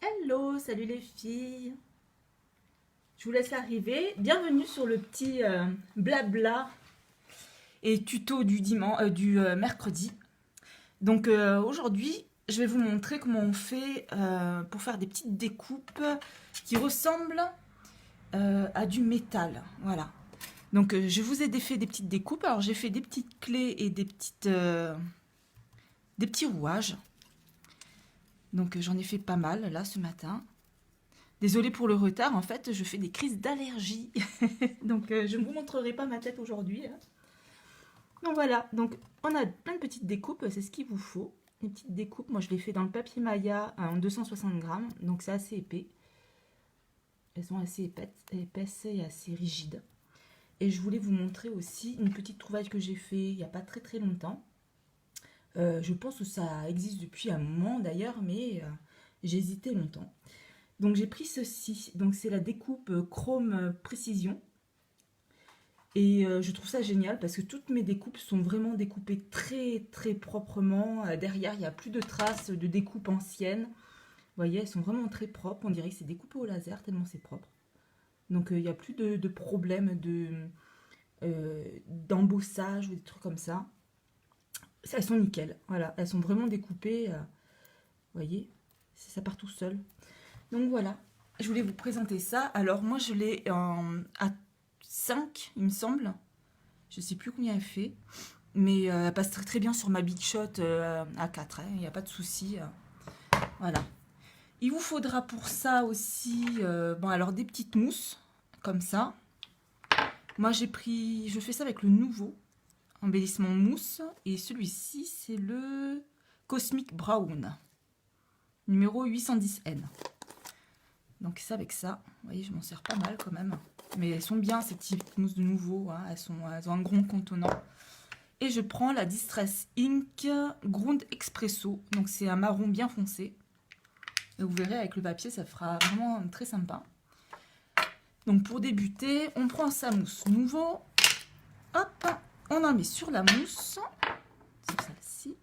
Hello, salut les filles. Je vous laisse arriver. Bienvenue sur le petit blabla et tuto du mercredi. Donc aujourd'hui, je vais vous montrer comment on fait pour faire des petites découpes qui ressemblent à du métal. Voilà. Donc je vous ai fait des petites découpes. Alors j'ai fait des petites clés et des petits rouages. Donc j'en ai fait pas mal là ce matin. Désolée pour le retard, en fait, je fais des crises d'allergie. Donc, je ne vous montrerai pas ma tête aujourd'hui, hein. Donc, voilà. Donc, on a plein de petites découpes. C'est ce qu'il vous faut. Les petites découpes, moi, je les fais dans le papier Maya en 260 grammes. Donc, c'est assez épais. Elles sont assez épaisses et assez rigides. Et je voulais vous montrer aussi une petite trouvaille que j'ai fait il n'y a pas très très longtemps. Je pense que ça existe depuis un moment d'ailleurs, mais j'ai hésité longtemps. Donc j'ai pris ceci, donc c'est la découpe Chrome Précision. Et je trouve ça génial parce que toutes mes découpes sont vraiment découpées très très proprement. Derrière, il n'y a plus de traces de découpe ancienne. Vous voyez, elles sont vraiment très propres. On dirait que c'est découpé au laser tellement c'est propre. Donc il n'y a plus de problème d'embossage ou des trucs comme ça. Elles sont nickel. Voilà, elles sont vraiment découpées. Vous voyez, ça part tout seul. Donc voilà, je voulais vous présenter ça. Alors moi je l'ai à 5, il me semble. Je sais plus combien elle fait. Mais elle passe très très bien sur ma Big Shot à 4. Il n'y a pas de souci. Voilà. Il vous faudra pour ça aussi bon, alors des petites mousses, comme ça. Moi je fais ça avec le nouveau embellissement mousse. Et celui-ci c'est le Cosmic Brown, numéro 810N. Donc c'est avec ça, vous voyez, je m'en sers pas mal quand même. Mais elles sont bien, ces petites mousses de nouveau, hein. Elles ont un grand contenant. Et je prends la Distress Ink Ground Expresso. Donc c'est un marron bien foncé. Et vous verrez, avec le papier, ça fera vraiment très sympa. Donc pour débuter, on prend sa mousse nouveau. Hop, on en met sur la mousse. Sur celle-ci.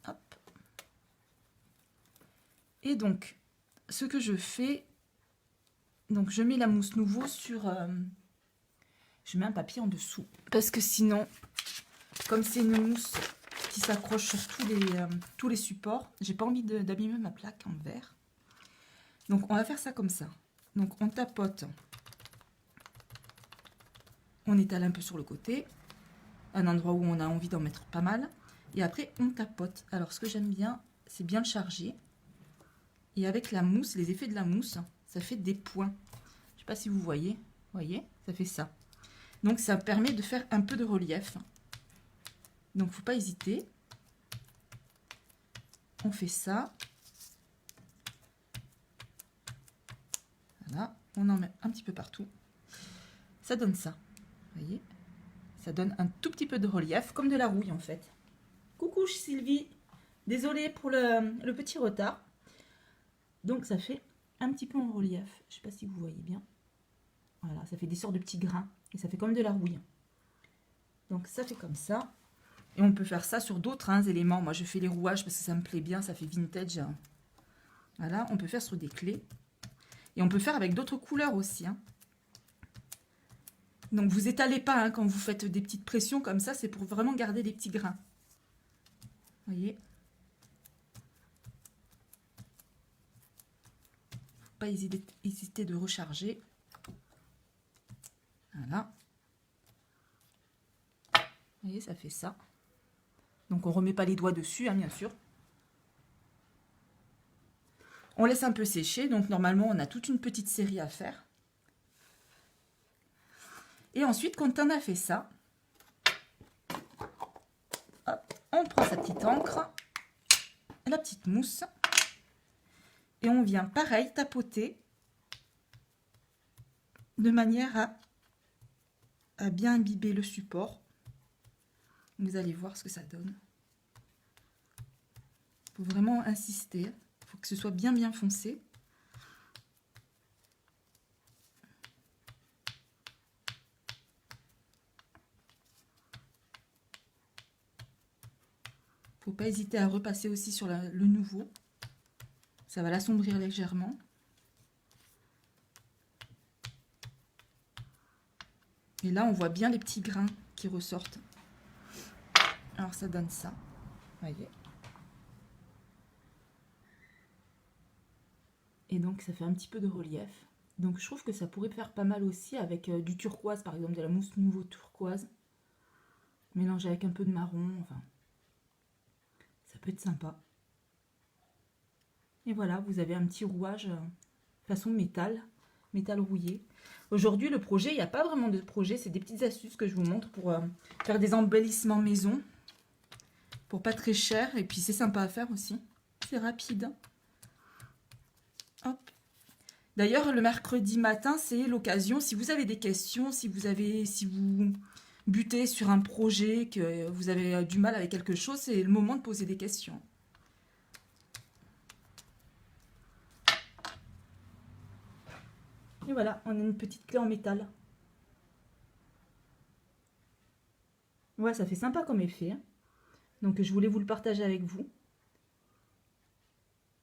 Hop. Et donc, ce que je fais... Donc je mets la mousse nouveau sur... je mets un papier en dessous. Parce que sinon, comme c'est une mousse qui s'accroche sur tous les supports, j'ai pas envie d'abîmer ma plaque en verre. Donc on va faire ça comme ça. Donc on tapote. On étale un peu sur le côté. Un endroit où on a envie d'en mettre pas mal. Et après on tapote. Alors ce que j'aime bien, c'est bien le charger. Et avec la mousse, les effets de la mousse, ça fait des points. Je sais pas si vous voyez. Vous voyez, ça fait ça. Donc ça permet de faire un peu de relief. Donc faut pas hésiter. On fait ça. Voilà, on en met un petit peu partout. Ça donne ça. Vous voyez, ça donne un tout petit peu de relief, comme de la rouille en fait. Coucou Sylvie, désolée pour le petit retard. Donc ça fait un petit peu en relief. Je sais pas si vous voyez bien. Voilà, ça fait des sortes de petits grains et ça fait comme de la rouille. Donc ça fait comme ça. Et on peut faire ça sur d'autres éléments. Moi je fais les rouages parce que ça me plaît bien, ça fait vintage. Voilà, on peut faire sur des clés. Et on peut faire avec d'autres couleurs aussi. Donc vous étalez pas quand vous faites des petites pressions comme ça, c'est pour vraiment garder les petits grains. Vous voyez, faut pas hésiter de recharger. Voilà. Vous voyez, ça fait ça. Donc on remet pas les doigts dessus, bien sûr. On laisse un peu sécher, donc normalement on a toute une petite série à faire. Et ensuite, quand on a fait ça, hop, on prend sa petite encre, la petite mousse, et on vient pareil tapoter de manière à bien imbiber le support. Vous allez voir ce que ça donne. Il faut vraiment insister, il faut que ce soit bien bien foncé. Faut pas hésiter à repasser aussi sur le nouveau. Ça va l'assombrir légèrement. Et là, on voit bien les petits grains qui ressortent. Alors, ça donne ça. Voyez. Et donc, ça fait un petit peu de relief. Donc, je trouve que ça pourrait faire pas mal aussi avec du turquoise, par exemple, de la mousse nouveau turquoise. Mélangé avec un peu de marron, enfin. Ça peut être sympa. Et voilà, vous avez un petit rouage façon métal rouillé. Aujourd'hui, le projet, il n'y a pas vraiment de projet, c'est des petites astuces que je vous montre pour faire des embellissements maison. Pour pas très cher, et puis c'est sympa à faire aussi. C'est rapide. Hop. D'ailleurs, le mercredi matin, c'est l'occasion. Si vous avez des questions, si vous butez sur un projet, que vous avez du mal avec quelque chose, c'est le moment de poser des questions. Et voilà, on a une petite clé en métal. Ouais, ça fait sympa comme effet. Hein. Donc, je voulais vous le partager avec vous.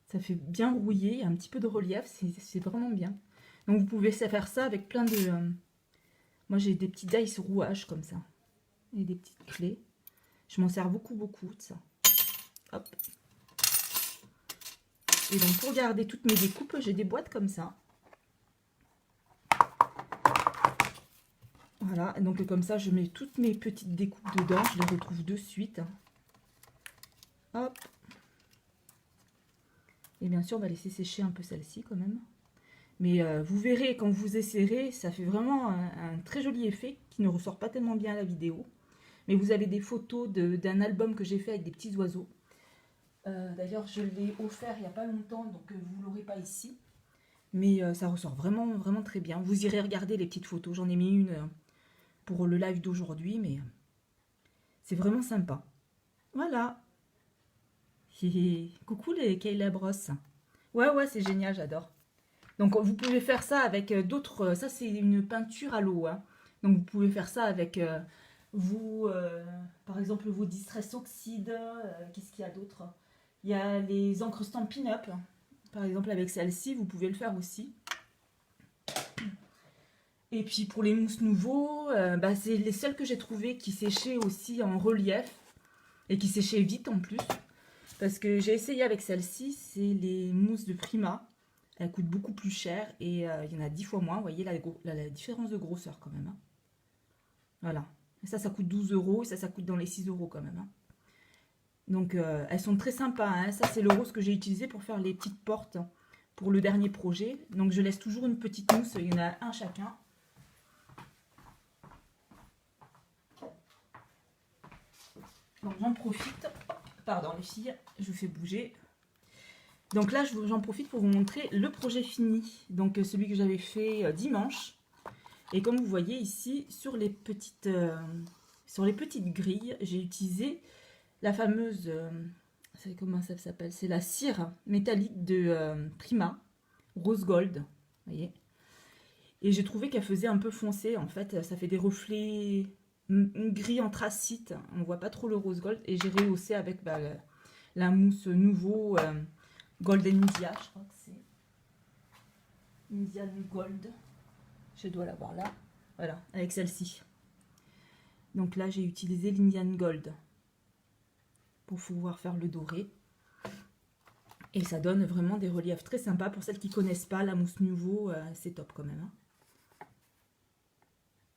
Ça fait bien rouillé, il y a un petit peu de relief, c'est vraiment bien. Donc, vous pouvez faire ça avec plein de... moi, j'ai des petits dice rouages comme ça. Et des petites clés. Je m'en sers beaucoup de ça. Hop. Et donc, pour garder toutes mes découpes, j'ai des boîtes comme ça. Voilà, et donc comme ça, je mets toutes mes petites découpes dedans. Je les retrouve de suite. Hop. Et bien sûr, on va laisser sécher un peu celle-ci quand même. Mais vous verrez, quand vous essayerez, ça fait vraiment un très joli effet qui ne ressort pas tellement bien à la vidéo. Mais vous avez des photos d'un album que j'ai fait avec des petits oiseaux. D'ailleurs, je l'ai offert il n'y a pas longtemps, donc vous ne l'aurez pas ici. Mais ça ressort vraiment très bien. Vous irez regarder les petites photos. J'en ai mis une pour le live d'aujourd'hui, mais c'est vraiment sympa. Voilà. Coucou les Kayla Bros. Ouais, c'est génial, j'adore. Donc vous pouvez faire ça avec d'autres... ça, c'est une peinture à l'eau. Hein. Donc vous pouvez faire ça avec par exemple, vos Distress Oxide. Qu'est-ce qu'il y a d'autre? Il y a les encres Stampin' Up. Par exemple, avec celle-ci, vous pouvez le faire aussi. Et puis pour les mousses nouveaux, c'est les seules que j'ai trouvées qui séchaient aussi en relief. Et qui séchaient vite en plus. Parce que j'ai essayé avec celle-ci, c'est les mousses de Prima. Elles coûtent beaucoup plus cher et il y en a 10 fois moins. Vous voyez la différence de grosseur quand même. Hein. Voilà. Et ça coûte 12 € et ça coûte dans les 6 € quand même. Hein. Donc elles sont très sympas. Hein. Ça, c'est le rose que j'ai utilisé pour faire les petites portes pour le dernier projet. Donc je laisse toujours une petite mousse. Il y en a un chacun. Donc j'en profite. Pardon les filles, je vous fais bouger. Donc là, j'en profite pour vous montrer le projet fini. Donc celui que j'avais fait dimanche. Et comme vous voyez ici, sur les petites grilles, j'ai utilisé la fameuse... comment ça s'appelle? C'est la cire métallique de Prima, Rose Gold. Vous voyez? Et j'ai trouvé qu'elle faisait un peu foncé. En fait, ça fait des reflets... Une grille anthracite. On ne voit pas trop le Rose Gold. Et j'ai rehaussé avec la mousse nouveau... Golden India, je crois que c'est Indian Gold. Je dois l'avoir là. Voilà, avec celle-ci. Donc là, j'ai utilisé l'Indian Gold pour pouvoir faire le doré. Et ça donne vraiment des reliefs très sympas. Pour celles qui ne connaissent pas, la mousse nouveau, c'est top quand même. Hein.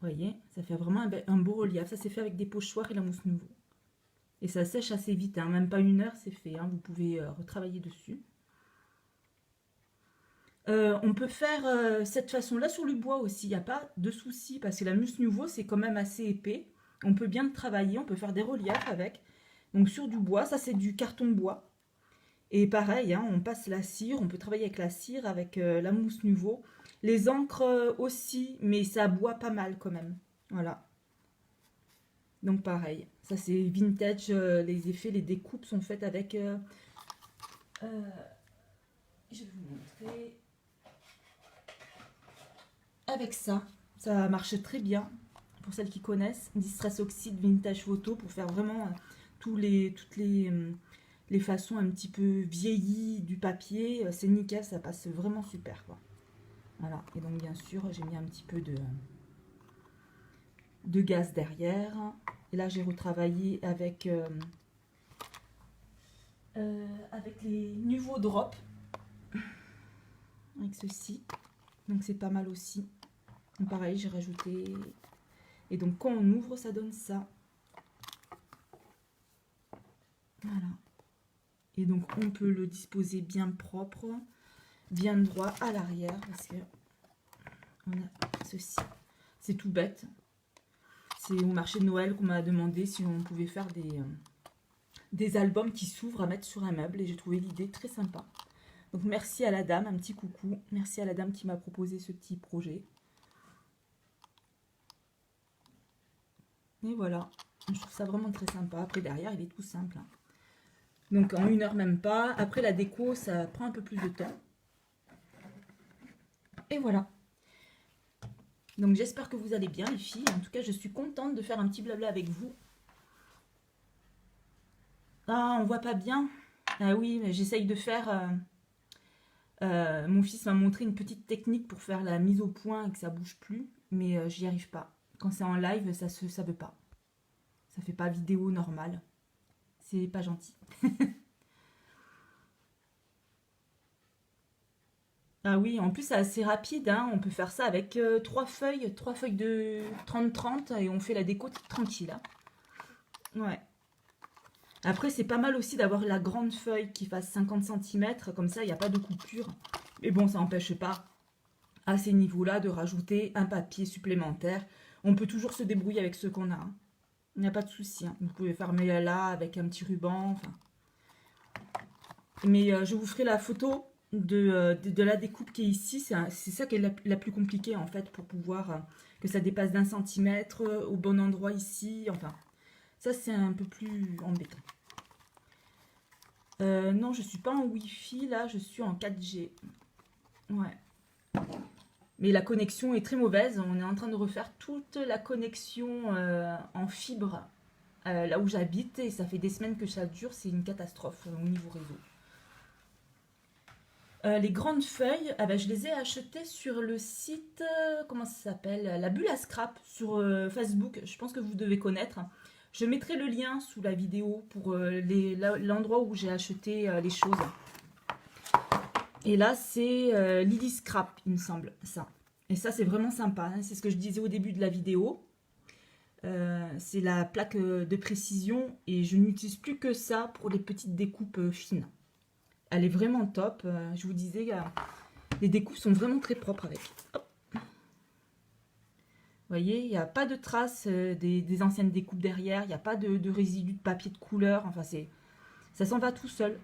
Vous voyez, ça fait vraiment un beau relief. Ça, c'est fait avec des pochoirs et la mousse nouveau. Et ça sèche assez vite, hein. Même pas 1 heure, c'est fait. Hein. Vous pouvez retravailler dessus. On peut faire cette façon-là sur le bois aussi, il n'y a pas de souci, parce que la mousse nouveau, c'est quand même assez épais. On peut bien le travailler, on peut faire des reliefs avec. Donc sur du bois, ça c'est du carton bois. Et pareil, hein, on passe la cire, on peut travailler avec la cire, avec la mousse nouveau. Les encres aussi, mais ça boit pas mal quand même. Voilà. Donc pareil, ça c'est vintage, les effets, les découpes sont faites avec... je vais vous montrer... Avec ça marche très bien pour celles qui connaissent. Distress Oxide Vintage Photo pour faire vraiment toutes les les façons un petit peu vieillies du papier, c'est nickel, ça passe vraiment super, quoi. Voilà, et donc bien sûr, j'ai mis un petit peu de gaz derrière. Et là, j'ai retravaillé avec les nouveaux drops, avec ceci. Donc c'est pas mal aussi. Donc, pareil, j'ai rajouté. Et donc quand on ouvre, ça donne ça. Voilà. Et donc on peut le disposer bien propre, bien droit à l'arrière, parce que on a ceci. C'est tout bête. C'est au marché de Noël qu'on m'a demandé si on pouvait faire des albums qui s'ouvrent à mettre sur un meuble, et j'ai trouvé l'idée très sympa. Donc merci à la dame, un petit coucou. Merci à la dame qui m'a proposé ce petit projet. Et voilà, je trouve ça vraiment très sympa. Après derrière, il est tout simple, hein. Donc en 1 heure même pas. Après la déco, ça prend un peu plus de temps. Et voilà. Donc j'espère que vous allez bien les filles. En tout cas, je suis contente de faire un petit blabla avec vous. Ah, on voit pas bien. Ah oui, mais j'essaye de faire... mon fils m'a montré une petite technique pour faire la mise au point et que ça bouge plus. Mais j'y arrive pas. Quand c'est en live, ça veut pas. Ça fait pas vidéo normale. C'est pas gentil. Ah oui, en plus c'est assez rapide, hein. On peut faire ça avec 3 feuilles de 30-30 et on fait la déco tranquille, hein. Ouais. Après c'est pas mal aussi d'avoir la grande feuille qui fasse 50 cm, comme ça il n'y a pas de coupure. Mais bon, ça n'empêche pas à ces niveaux-là de rajouter un papier supplémentaire. On peut toujours se débrouiller avec ce qu'on a, hein. Il n'y a pas de souci, hein. Vous pouvez fermer là avec un petit ruban, enfin. Mais je vous ferai la photo de la découpe qui est ici. C'est ça qui est la plus compliquée en fait pour pouvoir que ça dépasse d'1 centimètre au bon endroit ici. Enfin, ça c'est un peu plus embêtant. Non, je suis pas en Wi-Fi là, je suis en 4G. Ouais. Mais la connexion est très mauvaise. On est en train de refaire toute la connexion en fibre là où j'habite et ça fait des semaines que ça dure. C'est une catastrophe au niveau réseau. Les grandes feuilles, ah ben, je les ai achetées sur le site, comment ça s'appelle? La Bulle à Scrap sur Facebook. Je pense que vous devez connaître. Je mettrai le lien sous la vidéo pour l'endroit où j'ai acheté les choses. Et là, c'est Lily Scrap, il me semble, ça. Et ça, c'est vraiment sympa, hein. C'est ce que je disais au début de la vidéo. C'est la plaque de précision et je n'utilise plus que ça pour les petites découpes fines. Elle est vraiment top. Je vous disais, les découpes sont vraiment très propres avec. Hop. Vous voyez, il n'y a pas de traces des anciennes découpes derrière. Il n'y a pas de résidus de papier de couleur. Enfin, ça s'en va tout seul.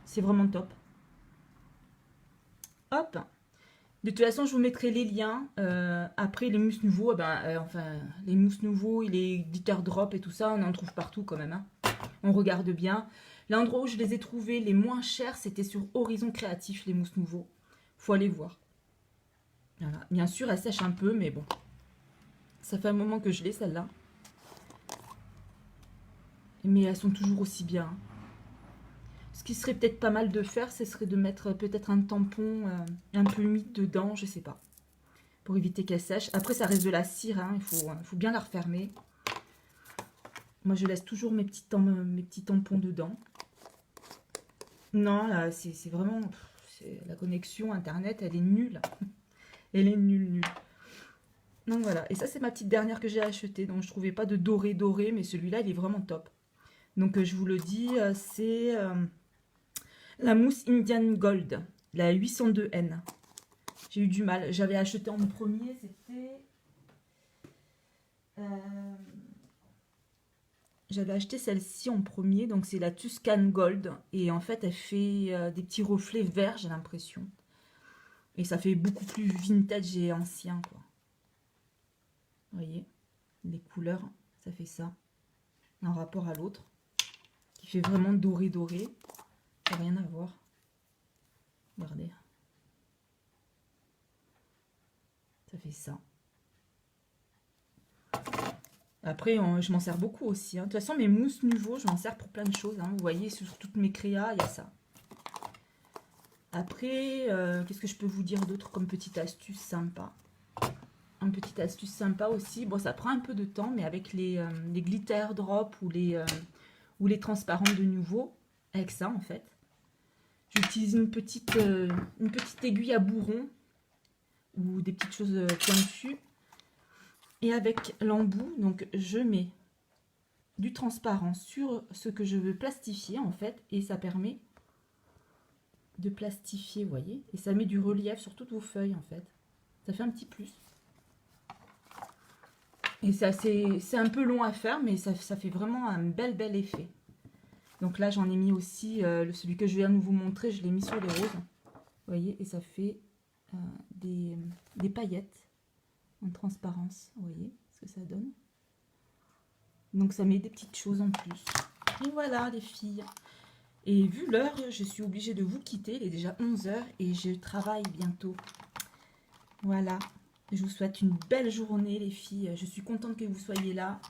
C'est vraiment top. Hop. De toute façon, je vous mettrai les liens. Après, les mousses nouveaux, les mousses nouveaux, les glitter drop et tout ça, on en trouve partout quand même, hein. On regarde bien. L'endroit où je les ai trouvés les moins chers, c'était sur Horizon Créatif, les mousses nouveaux. Faut aller voir. Voilà. Bien sûr, elles sèchent un peu, mais bon. Ça fait un moment que je l'ai, celle-là. Mais elles sont toujours aussi bien. Ce qui serait peut-être pas mal de faire, ce serait de mettre peut-être un tampon un peu humide dedans, je sais pas. Pour éviter qu'elle sèche. Après, ça reste de la cire, hein, il faut bien la refermer. Moi, je laisse toujours mes petits tampons dedans. Non, là, c'est vraiment... la connexion Internet, elle est nulle. Elle est nulle. Donc voilà. Et ça, c'est ma petite dernière que j'ai achetée. Donc, je trouvais pas de doré, mais celui-là, il est vraiment top. Donc, je vous le dis, c'est la mousse Indian Gold, la 802N. J'ai eu du mal. J'avais acheté en premier, c'était... J'avais acheté celle-ci en premier, donc c'est la Tuscan Gold. Et en fait, elle fait des petits reflets verts, j'ai l'impression. Et ça fait beaucoup plus vintage et ancien, quoi. Vous voyez, les couleurs, ça fait ça. Un rapport à l'autre. Qui fait vraiment doré. Ça n'a rien à voir. Regardez. Ça fait ça. Après, je m'en sers beaucoup aussi, hein. De toute façon, mes mousses nouveaux, je m'en sers pour plein de choses, hein. Vous voyez, sur toutes mes créas, il y a ça. Après, qu'est-ce que je peux vous dire d'autre comme petite astuce sympa? Une petite astuce sympa aussi. Bon, ça prend un peu de temps, mais avec les glitter drops ou les transparents de nouveau, avec ça en fait, j'utilise une petite aiguille à bourron ou des petites choses pointues. Et avec l'embout, donc je mets du transparent sur ce que je veux plastifier en fait, et ça permet de plastifier, vous voyez, et ça met du relief sur toutes vos feuilles en fait. Ça fait un petit plus. Et c'est un peu long à faire, mais ça fait vraiment un bel effet. Donc là, j'en ai mis aussi, celui que je viens de vous montrer, je l'ai mis sur les roses. Vous voyez, et ça fait des paillettes en transparence. Vous voyez ce que ça donne. Donc ça met des petites choses en plus. Et voilà les filles. Et vu l'heure, je suis obligée de vous quitter. Il est déjà 11 h et je travaille bientôt. Voilà. Je vous souhaite une belle journée les filles. Je suis contente que vous soyez là.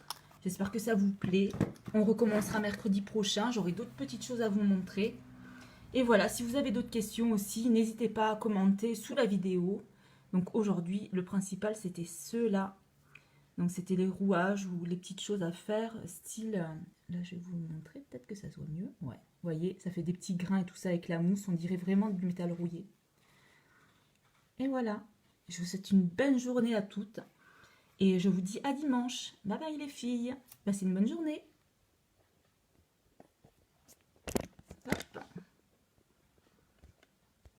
J'espère que ça vous plaît. On recommencera mercredi prochain. J'aurai d'autres petites choses à vous montrer. Et voilà, si vous avez d'autres questions aussi, n'hésitez pas à commenter sous la vidéo. Donc aujourd'hui, le principal, c'était ceux-là. Donc c'était les rouages ou les petites choses à faire, style... Là, je vais vous montrer, peut-être que ça soit mieux. Ouais, vous voyez, ça fait des petits grains et tout ça avec la mousse. On dirait vraiment du métal rouillé. Et voilà. Je vous souhaite une belle journée à toutes. Et je vous dis à dimanche. Bye bye les filles. Passez une bonne journée.